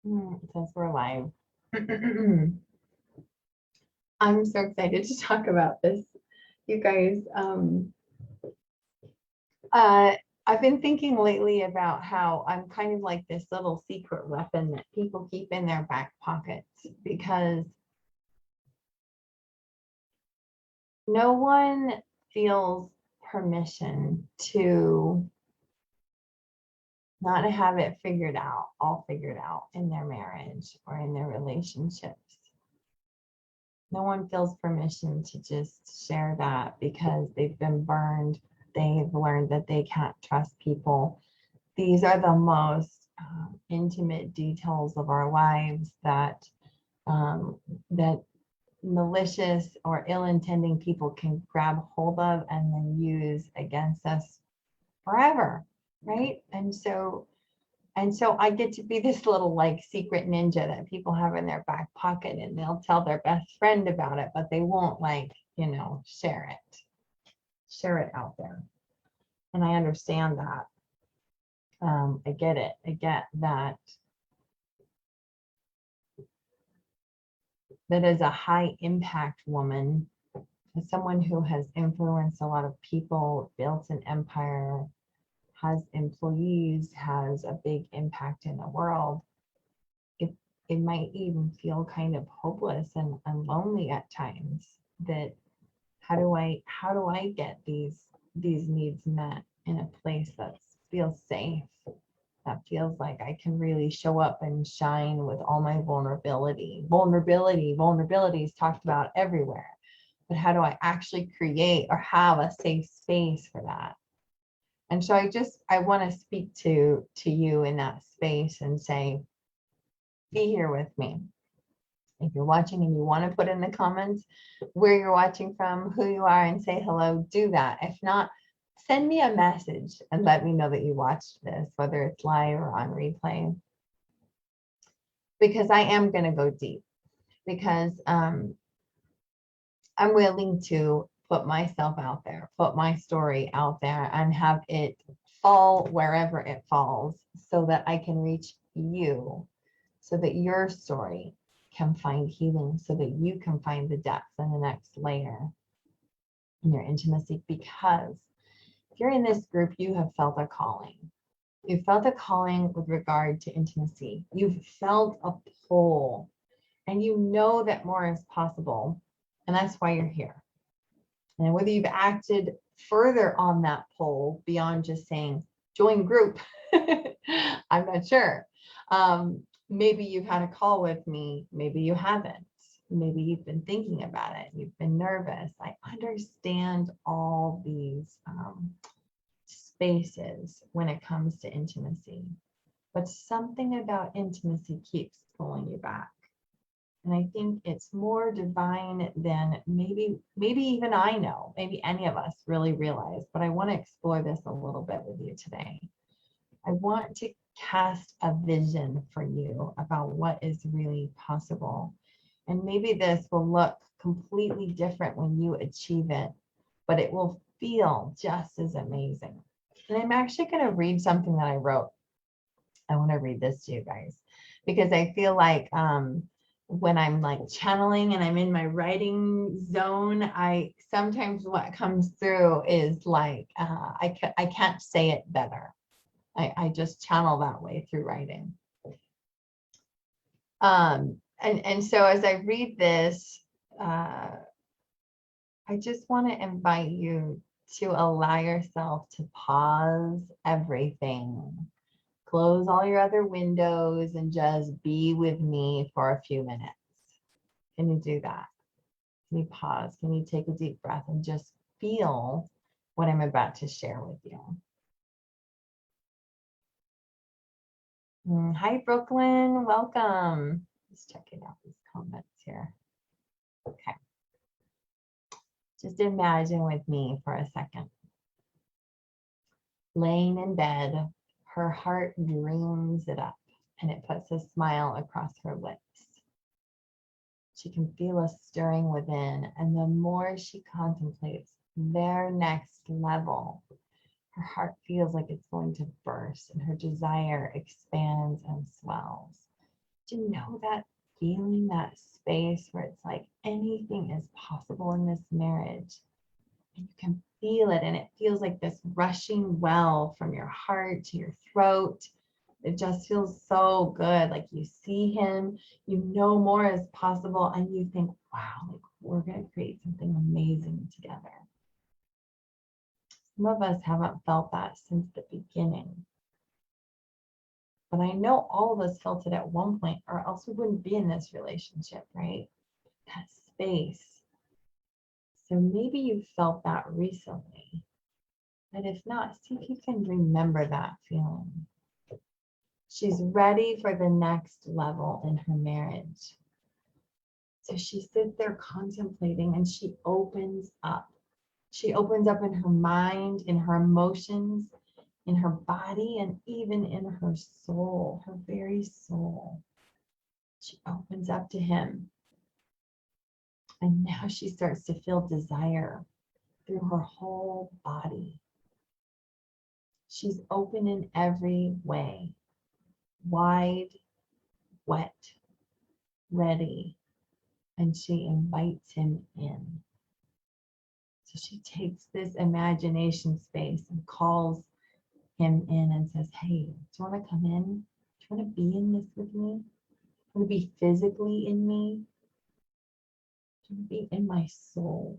Since we're live, I'm so excited to talk about this, you guys. I've been thinking lately about how I'm kind of like this little secret weapon that people keep in their back pockets because no one feels permission to not have it all figured out in their marriage or in their relationships. No one feels permission to just share that because they've been burned. They've learned that they can't trust people. These are the most intimate details of our lives that that malicious or ill-intending people can grab hold of and then use against us forever, right? And so I get to be this little like secret ninja that people have in their back pocket, and they'll tell their best friend about it, but they won't share it out there. And I understand that. I get it. I get that as a high impact woman, as someone who has influenced a lot of people, built an empire, has employees, has a big impact in the world, it might even feel kind of hopeless and lonely at times. That how do I get these needs met in a place that feels safe, that feels like I can really show up and shine with all my vulnerability is talked about everywhere, but how do I actually create or have a safe space for that? And so I want to speak to you in that space and say, be here with me. If you're watching and you want to put in the comments where you're watching from, who you are, and say hello, do that. If not, send me a message and let me know that you watched this, whether it's live or on replay. Because I am going to go deep, because I'm willing to put myself out there, put my story out there, and have it fall wherever it falls so that I can reach you, so that your story can find healing, so that you can find the depth and the next layer in your intimacy. Because if you're in this group, you have felt a calling. You felt a calling with regard to intimacy. You've felt a pull, and you know that more is possible. And that's why you're here. And whether you've acted further on that pull beyond just saying, join group, I'm not sure. Maybe you've had a call with me, maybe you haven't. Maybe you've been thinking about it, you've been nervous. I understand all these spaces when it comes to intimacy, but something about intimacy keeps pulling you back. And I think it's more divine than maybe even I know, maybe any of us really realize, but I want to explore this a little bit with you today. I want to cast a vision for you about what is really possible. And maybe this will look completely different when you achieve it, but it will feel just as amazing. And I'm actually going to read something that I wrote. I want to read this to you guys because I feel like when I'm like channeling and I'm in my writing zone, I sometimes what comes through is like I can't say it better. I just channel that way through writing. And so as I read this, I just want to invite you to allow yourself to pause everything. Close all your other windows and just be with me for a few minutes. Can you do that? Can you pause? Can you take a deep breath and just feel what I'm about to share with you? Hi, Brooklyn. Welcome. Just checking out these comments here. Okay. Just imagine with me for a second. Laying in bed, her heart dreams it up and it puts a smile across her lips. She can feel a stirring within, and the more she contemplates their next level, her heart feels like it's going to burst and her desire expands and swells. Do you know that feeling, that space where it's like anything is possible in this marriage? And you can feel it, and it feels like this rushing well from your heart to your throat. It just feels so good. Like you see him, you know more is possible, and you think, wow, like we're going to create something amazing together. Some of us haven't felt that since the beginning. But I know all of us felt it at one point, or else we wouldn't be in this relationship, right? That space. So maybe you felt that recently. But if not, see if you can remember that feeling. She's ready for the next level in her marriage. So she sits there contemplating and she opens up. She opens up in her mind, in her emotions, in her body, and even in her soul, her very soul. She opens up to him. And now she starts to feel desire through her whole body. She's open in every way, wide, wet, ready, and she invites him in. So she takes this imagination space and calls him in and says, hey, do you want to come in? Do you want to be in this with me? Do you want to be physically in me? Do you want to be in my soul?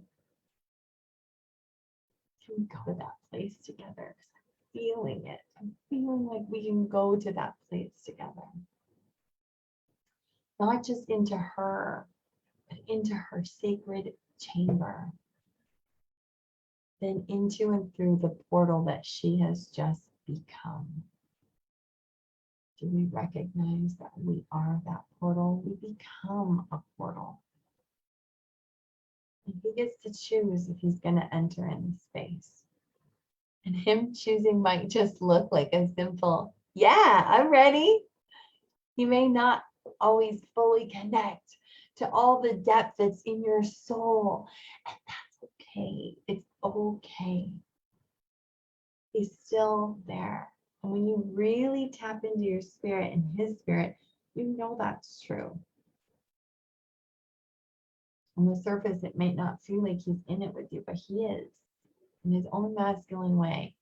Can we go to that place together? I'm feeling it. I'm feeling like we can go to that place together. Not just into her, but into her sacred chamber. Then into and through the portal that she has just become. Do we recognize that we are that portal? We become a portal. And he gets to choose if he's going to enter in the space. And him choosing might just look like a simple, yeah, I'm ready. He may not always fully connect to all the depth that's in your soul. And that's okay. It's okay. He's still there. And when you really tap into your spirit and his spirit, you know that's true. On the surface, it may not feel like he's in it with you, but he is in his own masculine way.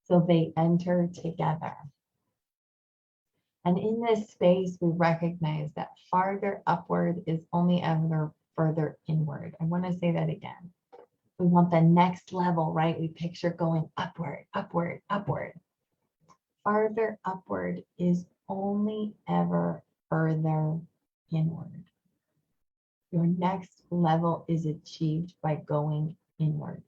So they enter together. And in this space, we recognize that farther upward is only ever further inward. I want to say that again. We want the next level, right? We picture going upward, upward, upward. Farther upward is only ever further inward. Your next level is achieved by going inward,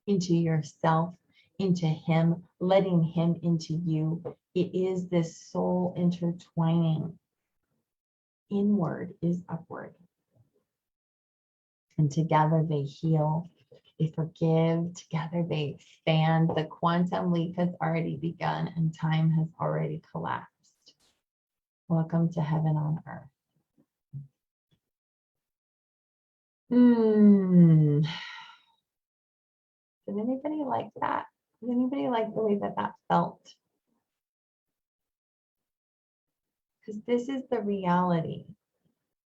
into yourself, into him, letting him into you. It is this soul intertwining. Inward is upward. And together they heal, they forgive, together they expand. The quantum leap has already begun and time has already collapsed. Welcome to heaven on earth. Did anybody like that? Did anybody like the way that that felt? Because this is the reality.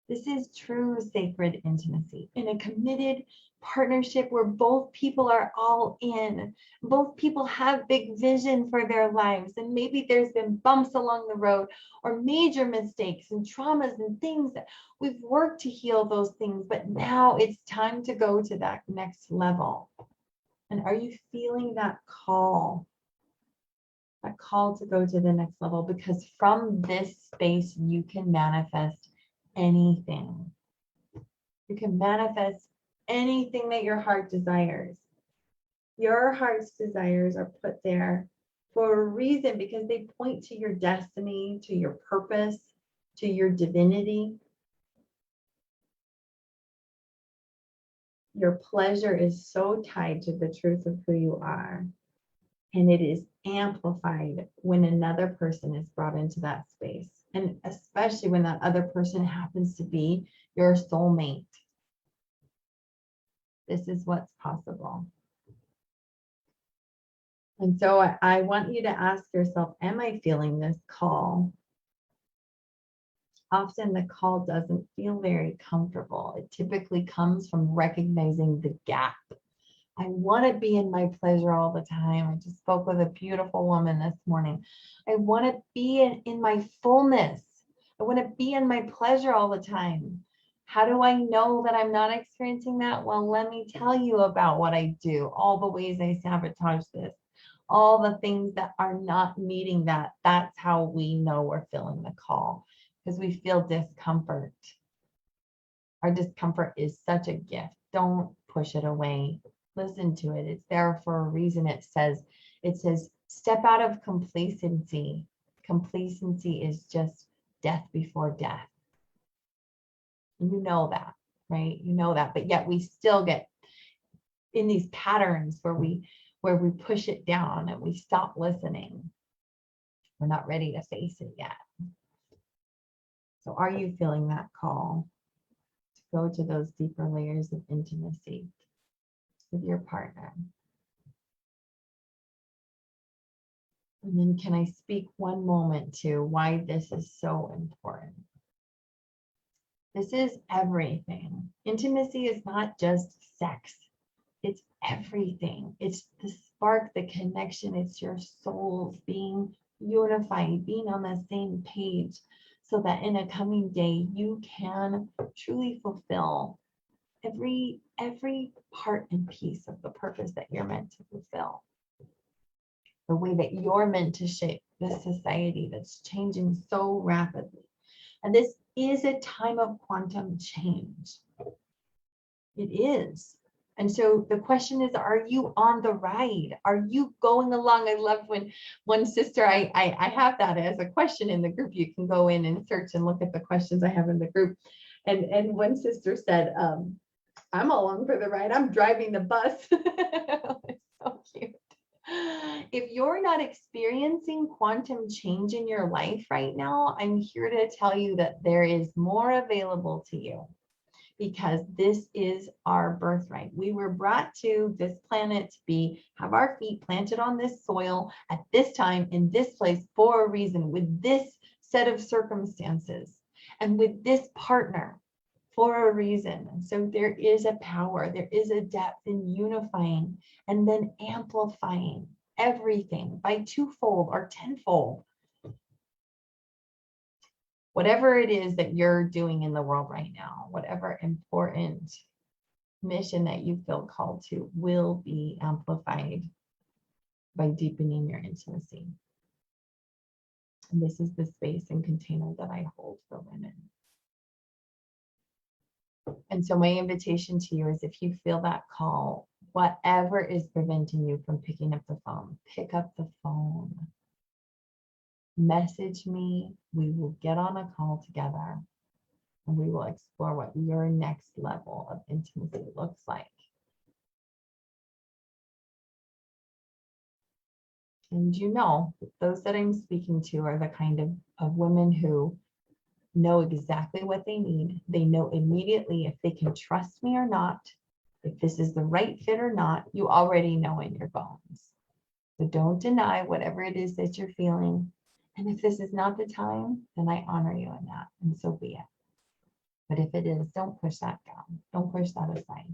This is true sacred intimacy in a committed partnership where both people are all in. Both people have big vision for their lives. And maybe there's been bumps along the road or major mistakes and traumas and things that we've worked to heal those things. But now it's time to go to that next level. And are you feeling that call? That call to go to the next level? Because from this space, you can manifest anything. You can manifest anything that your heart desires. Your heart's desires are put there for a reason, because they point to your destiny, to your purpose, to your divinity. Your pleasure is so tied to the truth of who you are. And it is amplified when another person is brought into that space. And especially when that other person happens to be your soulmate. This is what's possible. And so I want you to ask yourself, am I feeling this call? Often the call doesn't feel very comfortable. It typically comes from recognizing the gap. I want to be in my pleasure all the time. I just spoke with a beautiful woman this morning. I want to be in my fullness. I want to be in my pleasure all the time. How do I know that I'm not experiencing that? Well, let me tell you about what I do, all the ways I sabotage this, all the things that are not meeting that. That's how we know we're feeling the call, because we feel discomfort. Our discomfort is such a gift. Don't push it away. Listen to it. It's there for a reason. It says, step out of complacency. Complacency is just death before death. And you know that, right? You know that, but yet we still get in these patterns where we push it down and we stop listening. We're not ready to face it yet. So are you feeling that call to go to those deeper layers of intimacy with your partner? And then can I speak one moment to why this is so important? This is everything. Intimacy is not just sex. It's everything. It's the spark, the connection. It's your souls being unified, being on the same page, so that in a coming day, you can truly fulfill every part and piece of the purpose that you're meant to fulfill. The way that you're meant to shape this society that's changing so rapidly. And this is a time of quantum change. It is. And so the question is, are you on the ride? Are you going along? I love when one sister, I have that as a question in the group. You can go in and search and look at the questions I have in the group. And one sister said, I'm along for the ride. I'm driving the bus. It's so cute. If you're not experiencing quantum change in your life right now, I'm here to tell you that there is more available to you, because this is our birthright. We were brought to this planet to have our feet planted on this soil at this time in this place for a reason, with this set of circumstances and with this partner for a reason. And so there is a power, there is a depth in unifying and then amplifying everything by twofold or tenfold. Whatever it is that you're doing in the world right now, whatever important mission that you feel called to, will be amplified by deepening your intimacy. And this is the space and container that I hold for women. And so my invitation to you is, if you feel that call, whatever is preventing you from picking up the phone, pick up the phone. Message me. We will get on a call together and we will explore what your next level of intimacy looks like. And you know, those that I'm speaking to are the kind of women who know exactly what they need. They know immediately if they can trust me or not, if this is the right fit or not. You already know in your bones. So don't deny whatever it is that you're feeling. And if this is not the time, then I honor you in that, and so be it. But if it is, don't push that down. Don't push that aside.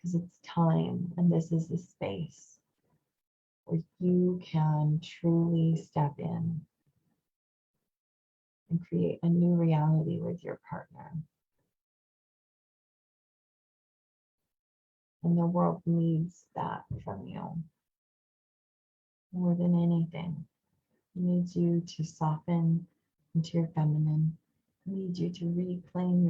Because it's time, and this is the space where you can truly step in and create a new reality with your partner. And the world needs that from you more than anything. It needs you to soften into your feminine. It needs you to reclaim your